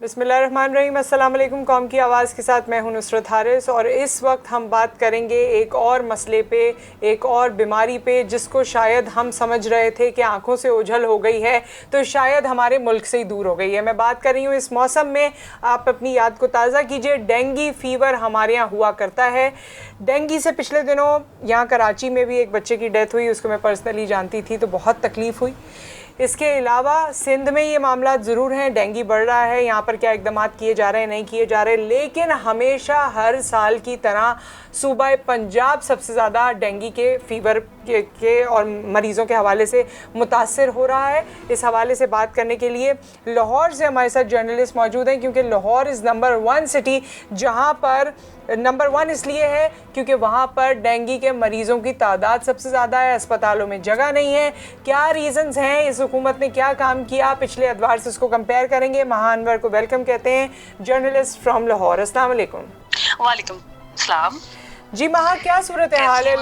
बिस्मिल्लाहिर्रहमानिर्रहीम। अस्सलाम वालेकुम। कौम की आवाज़ के साथ मैं हूं नुसरत हारिस और इस वक्त हम बात करेंगे एक और मसले पे, एक और बीमारी पे जिसको शायद हम समझ रहे थे कि आंखों से ओझल हो गई है तो शायद हमारे मुल्क से ही दूर हो गई है। मैं बात कर रही हूँ इस मौसम में, आप अपनी याद को ताज़ा कीजिए, डेंगू फीवर हमारे यहाँ हुआ करता है। डेंगू से पिछले दिनों यहाँ कराची में भी एक बच्चे की डेथ हुई, उसको मैं पर्सनली जानती थी तो बहुत तकलीफ़ हुई। इसके अलावा सिंध में ये मामला ज़रूर हैं, डेंगू बढ़ रहा है, यहाँ पर क्या इक़दाम किए जा रहे हैं, नहीं किए जा रहे, लेकिन हमेशा हर साल की तरह सूबा पंजाब सबसे ज़्यादा डेंगू के फीवर के और मरीज़ों के हवाले से मुतासर हो रहा है। इस हवाले से बात करने के लिए लाहौर से हमारे साथ जर्नलिस्ट मौजूद हैं, क्योंकि लाहौर इज़ नंबर 1 सिटी, जहाँ पर नंबर 1 इसलिए है क्योंकि वहाँ पर डेंगू के मरीज़ों की तादाद सबसे ज़्यादा है, अस्पतालों में जगह नहीं है। क्या रीज़न्स हैं, इस हुकूमत ने क्या काम किया पिछले अदवार से, उसको कंपेयर करेंगे। महा अनवर को वेलकम कहते हैं, जर्नलिस्ट फ्रॉम लाहौर। अस्सलाम वालेकुम। वालेकुम सलाम। जी महा, क्या सूरत हाल है?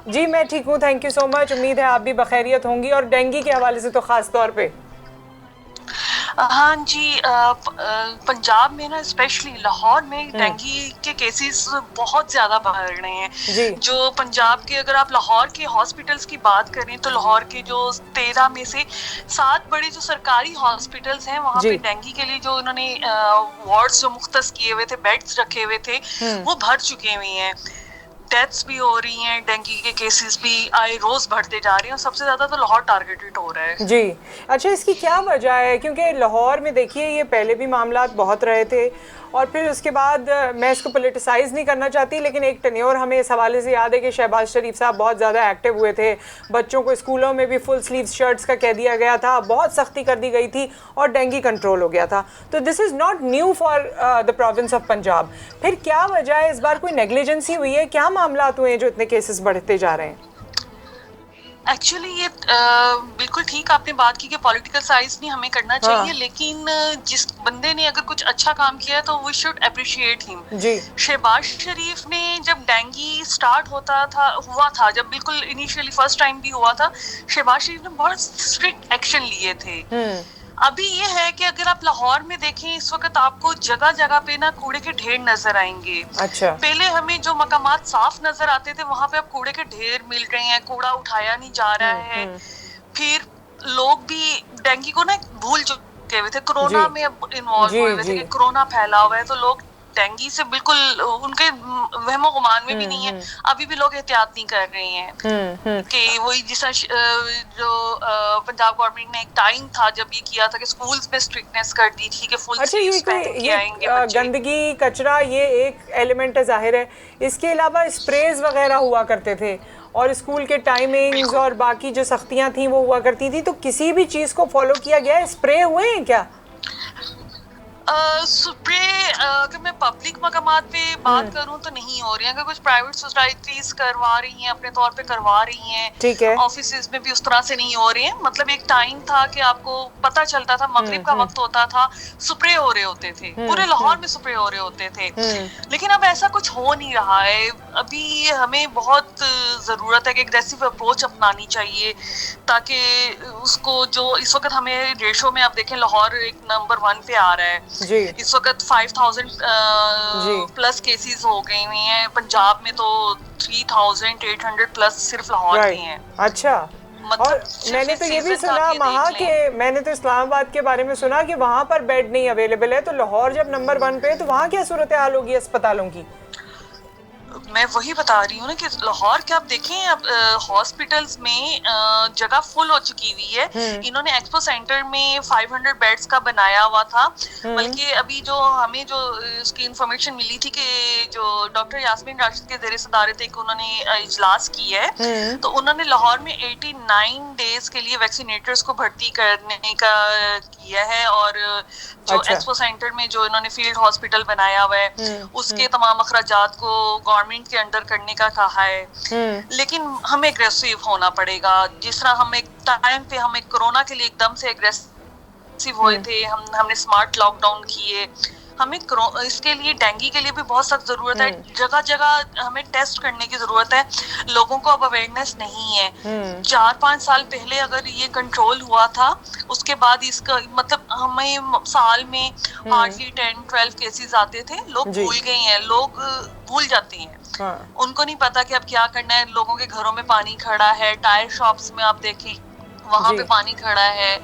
जी मैं ठीक हूँ, थैंक यू सो मच। उम्मीद है आप भी बखैरियत होंगी, और डेंगू के हवाले से तो ख़ास तौर पे। हाँ जी, पंजाब में ना, स्पेशली लाहौर में डेंगू के केसेस बहुत ज़्यादा बढ़ रहे हैं। जो पंजाब के, अगर आप लाहौर के हॉस्पिटल्स की बात करें तो लाहौर के जो 13 में से 7 बड़े जो सरकारी हॉस्पिटल्स हैं, वहाँ पे डेंगू के लिए जो उन्होंने वार्ड्स जो मुख्तस किए हुए थे, बेड्स रखे हुए थे, वो भर चुके हुए हैं। डेथ्स भी हो रही हैं, डेंगू के केसेस भी आए रोज बढ़ते जा रहे हैं, और सबसे ज्यादा तो लाहौर टारगेटेड हो रहा है। जी अच्छा, इसकी क्या वजह है? क्योंकि लाहौर में देखिए ये पहले भी मामला बहुत रहे थे, और फिर उसके बाद मैं इसको पोलिटिसाइज़ नहीं करना चाहती, लेकिन एक टेन्योर हमें इस हवाले से याद है कि शहबाज शरीफ साहब बहुत ज़्यादा एक्टिव हुए थे। बच्चों को स्कूलों में भी फुल स्लीव शर्ट्स का कह दिया गया था, बहुत सख्ती कर दी गई थी और डेंगू कंट्रोल हो गया था। तो this is not new for the province of Punjab. फिर क्या वजह है? इस बार कोई नेग्लिजेंसी हुई है? क्या मामला हुए हैं जो इतने केसेस बढ़ते जा रहे हैं? एक्चुअली ये बिल्कुल ठीक आपने बात की कि पॉलिटिकल साइज नहीं हमें करना चाहिए, लेकिन जिस बंदे ने अगर कुछ अच्छा काम किया तो we should appreciate him. Shahbaz Sharif ने जब डेंगू स्टार्ट हुआ था, जब बिल्कुल इनिशियली फर्स्ट टाइम भी हुआ था, शहबाज शरीफ ने बहुत स्ट्रिक्ट एक्शन लिए थे। अभी ये है कि अगर आप लाहौर में देखें, इस वक्त आपको जगह जगह पे ना कूड़े के ढेर नजर आएंगे। अच्छा। पहले हमें जो मकामात साफ नजर आते थे, वहां पे अब कूड़े के ढेर मिल रहे हैं, कूड़ा उठाया नहीं जा रहा है। फिर लोग भी डेंगू को ना भूल चुके हुए थे, कोरोना में अब इन्वॉल्व हुए हुए थे कि कोरोना फैला हुआ है, तो लोग डेंगू से बिल्कुल उनके वहमो गुमान में भी नहीं है। अभी भी लोग एहतियात नहीं कर रहे हैं कि वही जिस जो पंजाब गवर्नमेंट ने एक टाइम था जब ये किया था कि स्कूल्स में स्ट्रिक्टनेस कर दी थी कि फुल स्लीव्स पहन के आएंगे बच्चे। गंदगी कचरा ये एक एलिमेंट है, जाहिर है। इसके अलावा स्प्रेज वगैरह हुआ करते थे, और स्कूल के टाइमिंग्स और बाकी जो सख्तियां थी वो हुआ करती थी। तो किसी भी चीज को फॉलो किया गया? स्प्रे हुए हैं क्या? स्प्रे अगर मैं पब्लिक मकामात पे बात करूं तो नहीं हो रही है। अगर कुछ प्राइवेट सोसाइटीज करवा रही हैं, अपने तौर पे करवा रही हैं, ठीक है, ऑफिसेज में भी उस तरह से नहीं हो रही हैं। मतलब एक टाइम था कि आपको पता चलता था, मगरिब का वक्त होता था, स्प्रे हो रहे होते थे, पूरे लाहौर में स्प्रे हो रहे होते थे। लेकिन अब ऐसा कुछ हो नहीं रहा है। अभी हमें बहुत जरूरत है कि एग्रेसिव अप्रोच अपनानी चाहिए, ताकि उसको जो इस वक्त हमें रेशो में आप देखें, लाहौर एक नंबर 1 पे आ रहा है जी। इस वक्त 5000 प्लस केसेस हो गए हुए हैं। पंजाब में तो 3800 प्लस सिर्फ लाहौर के हैं। अच्छा। और मैंने तो ये भी सुना महा के, मैंने तो इस्लामाबाद के बारे में सुना कि वहाँ पर बेड नहीं अवेलेबल है। तो लाहौर जब नंबर 1 पे है तो वहाँ क्या सूरत हाल होगी अस्पतालों की? मैं वही बता रही हूँ ना कि लाहौर के आप देखें, अब हॉस्पिटल्स में जगह फुल हो चुकी हुई है। इन्होंने एक्सपो सेंटर में 500 बेड्स का बनाया हुआ था, बल्कि अभी जो हमें जो उसकी इंफॉर्मेशन मिली थी कि जो डॉक्टर यास्मीन राशिद के ज़ेरे सदारत एक उन्होंने इजलास की है, तो उन्होंने लाहौर में 89 डेज के लिए वैक्सीनेटर्स को भर्ती करने का किया है। और जो एक्सपो सेंटर में जो इन्होंने फील्ड हॉस्पिटल बनाया हुआ है, उसके तमाम अखराजात को गवर्नमेंट के अंडर करने का कहा है। लेकिन हमें एग्रेसिव होना पड़ेगा। जिस तरह हम एक टाइम पे हमें कोरोना के लिए एकदम से एग्रेसिव हुए थे, हमने स्मार्ट लॉकडाउन किए, हमें इसके लिए डेंगू के लिए भी बहुत सख्त जरूरत है, जगह जगह हमें टेस्ट करने की जरूरत है। लोगों को अब अवेयरनेस नहीं है। 4-5 साल पहले अगर ये कंट्रोल हुआ था, उसके बाद इसका मतलब हमें साल में हार्डली 10-12 केसेस आते थे। लोग भूल गए हैं, लोग भूल जाते हैं। हाँ। उनको नहीं पता कि अब क्या करना है। लोगों के घरों में पानी खड़ा है, टायर शॉप्स में आप देखें वहां पे पानी खड़ा है।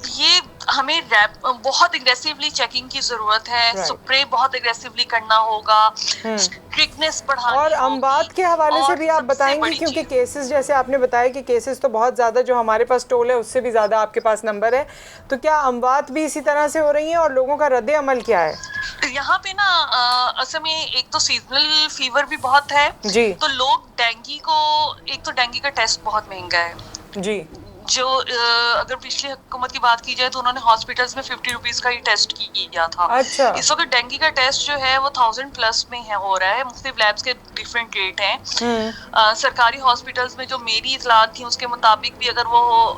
ये हमें बहुत एग्रेसिवली चेकिंग की जरूरत है। स्प्रे बहुत एग्रेसिवली करना होगा, स्ट्रिक्टनेस बढ़ानी और अमवात के हवाले से भी आप बताएंगे, क्योंकि केसेस जैसे आपने बताया कि केसेस तो बहुत ज़्यादा, जो हमारे पास टोल है उससे भी ज़्यादा आपके पास नंबर है, तो क्या अमवात भी इसी तरह से हो रही हैं और लोगों का रद्द अमल क्या है? यहाँ पे ना असल में एक तो सीजनल फीवर भी बहुत है जी, तो लोग डेंगू को, एक तो डेंगू का टेस्ट बहुत महंगा है जी, जो अगर पिछली हुकूमत की बात की जाए तो उन्होंने हॉस्पिटल्स में 50 रुपीज का ही टेस्ट किया था। अच्छा। इस वक्त डेंगू का टेस्ट जो है वो 1000+ में है, हो रहा है। मुख्तलिफ लैब्स के डिफरेंट रेट हैं। सरकारी हॉस्पिटल्स में जो मेरी इतलात थी उसके मुताबिक भी अगर वो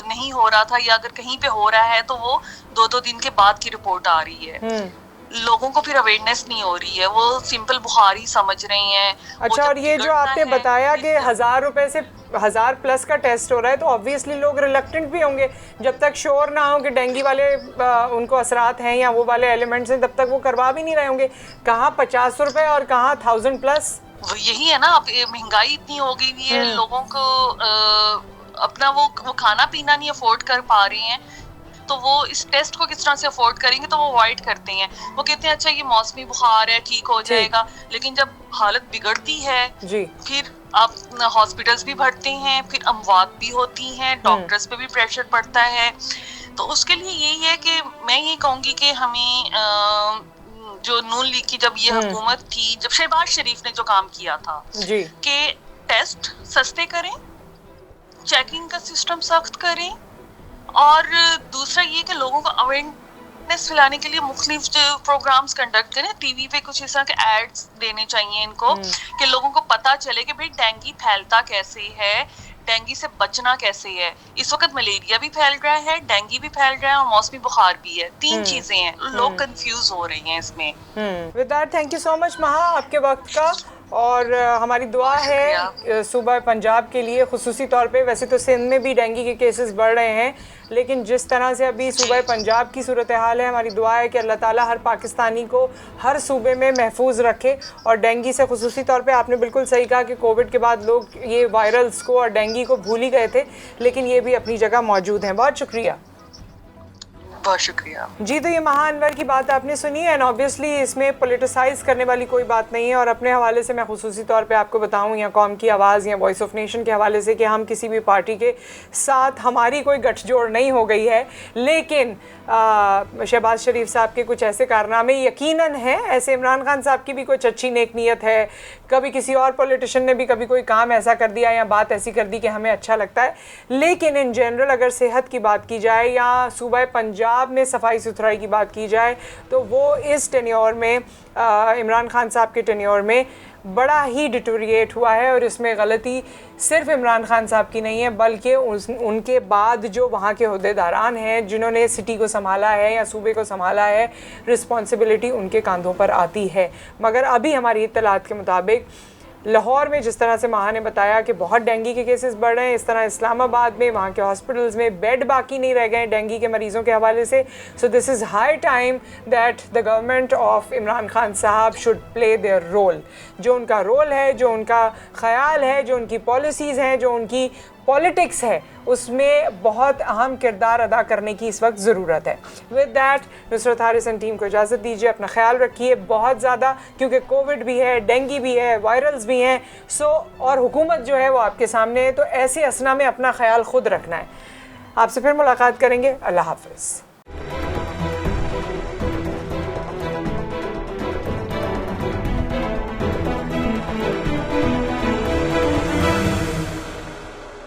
नहीं हो रहा था या अगर कहीं पे हो रहा है तो वो 2-2 दिन के बाद की रिपोर्ट आ रही है। लोगों को फिर अवेयरनेस नहीं हो रही है, वो सिंपल बुखार ही समझ रहे हैं। अच्छा, और ये जो आपने बताया कि 1000 रुपए से 1000+ का टेस्ट हो रहा है, तो ऑब्वियसली लोग रिलक्टेंट भी होंगे जब तक श्योर ना हो कि डेंगू वाले उनको असरात हैं या वो वाले एलिमेंट्स हैं, तब तक वो करवा भी नहीं रहे होंगे। कहाँ 50 रुपए और कहाँ 1000+। यही है ना, अब महंगाई इतनी हो गई हुई है, लोगों को अपना वो खाना पीना नहीं अफोर्ड कर पा रहे हैं, तो वो इस टेस्ट को किस तरह से अफोर्ड करेंगे, तो वो अवॉइड करते हैं। वो कहते हैं अच्छा ये मौसमी बुखार है, ठीक हो जाएगा। लेकिन जब हालत बिगड़ती है जी, फिर आप हॉस्पिटल्स भी भरते हैं, फिर अमवात भी होती हैं, डॉक्टर्स पे भी प्रेशर पड़ता है। तो उसके लिए यही है कि मैं ये कहूँगी कि हमें जो नून लीग की जब ये हुकूमत थी, जब शहबाज शरीफ ने जो काम किया था जी, कि टेस्ट सस्ते करें, चेकिंग का सिस्टम सख्त करें, और दूसरा ये कि लोगों को अवेयरनेस फैलाने के लिए मुख्तलिफ प्रोग्राम्स कंडक्ट करें। टीवी पे कुछ इस तरह के एड्स देने चाहिए इनको, कि लोगों को पता चले कि भाई डेंगू फैलता कैसे है, डेंगू से बचना कैसे है। इस वक्त मलेरिया भी फैल रहा है, डेंगू भी फैल रहा है और मौसमी बुखार भी है। 3 चीजें हैं, लोग कंफ्यूज हो रहे हैं इसमें। With that, thank you so much महा आपके वक्त का, और हमारी दुआ है सूबा पंजाब के लिए खुसूसी तौर पे। वैसे तो सिंध में भी डेंगू के केसेस बढ़ रहे हैं, लेकिन जिस तरह से अभी सूबा पंजाब की सूरत हाल है, हमारी दुआ है कि अल्लाह ताला हर पाकिस्तानी को हर सूबे में महफूज रखे। और डेंगू से खुसूसी तौर पे आपने बिल्कुल सही कहा कि कोविड के बाद लोग ये वायरल्स को और डेंगू को भूल ही गए थे, लेकिन ये भी अपनी जगह मौजूद हैं। बहुत शुक्रिया। बहुत शुक्रिया जी। तो ये महा अनवर की बात आपने सुनी, एंड ऑब्वियसली इसमें पॉलिटिसाइज करने वाली कोई बात नहीं है। और अपने हवाले से मैं खुसूसी तौर पे आपको बताऊं, या कौम की आवाज़ या वॉइस ऑफ नेशन के हवाले से, कि हम किसी भी पार्टी के साथ हमारी कोई गठजोड़ नहीं हो गई है, लेकिन शहबाज शरीफ साहब के कुछ ऐसे कारनामे यकीनन हैं, ऐसे इमरान खान साहब की भी कुछ अच्छी नेक नीयत है, कभी किसी और पॉलिटिशियन ने भी कभी कोई काम ऐसा कर दिया या बात ऐसी कर दी कि हमें अच्छा लगता है। लेकिन इन जनरल अगर सेहत की बात की जाए या सूबा पंजाब में सफाई सुथराई की बात की जाए, तो वो इस टेन्योर में, इमरान खान साहब के टेन्योर में बड़ा ही डिटोरिएट हुआ है। और इसमें गलती सिर्फ इमरान खान साहब की नहीं है, बल्कि उनके बाद जो वहाँ के ओहदेदारान हैं, जिन्होंने सिटी को संभाला है या सूबे को संभाला है, रिस्पॉन्सिबिलिटी उनके कंधों पर आती है। मगर अभी हमारी इत्तलात के मुताबिक लाहौर में, जिस तरह से महा ने बताया कि बहुत डेंगू के केसेस बढ़ रहे हैं, इस तरह इस्लामाबाद में, वहाँ के हॉस्पिटल्स में बेड बाकी नहीं रह गए डेंगू के मरीज़ों के हवाले से। So this is high time that the government of Imran Khan साहब शुड प्ले देयर रोल। जो उनका रोल है, जो उनका ख्याल है, जो उनकी पॉलिसीज़ हैं, जो उनकी पॉलिटिक्स है, उसमें बहुत अहम किरदार अदा करने की इस वक्त ज़रूरत है। With that, Nusrat Haris and team को इजाज़त दीजिए। अपना ख्याल रखिए बहुत ज़्यादा, क्योंकि कोविड भी है, डेंगू भी है, वायरल्स भी हैं। और हुकूमत जो है वो आपके सामने है, तो ऐसे असना में अपना ख्याल खुद रखना है। आपसे फिर मुलाकात करेंगे। अल्लाह हाफ़िज़।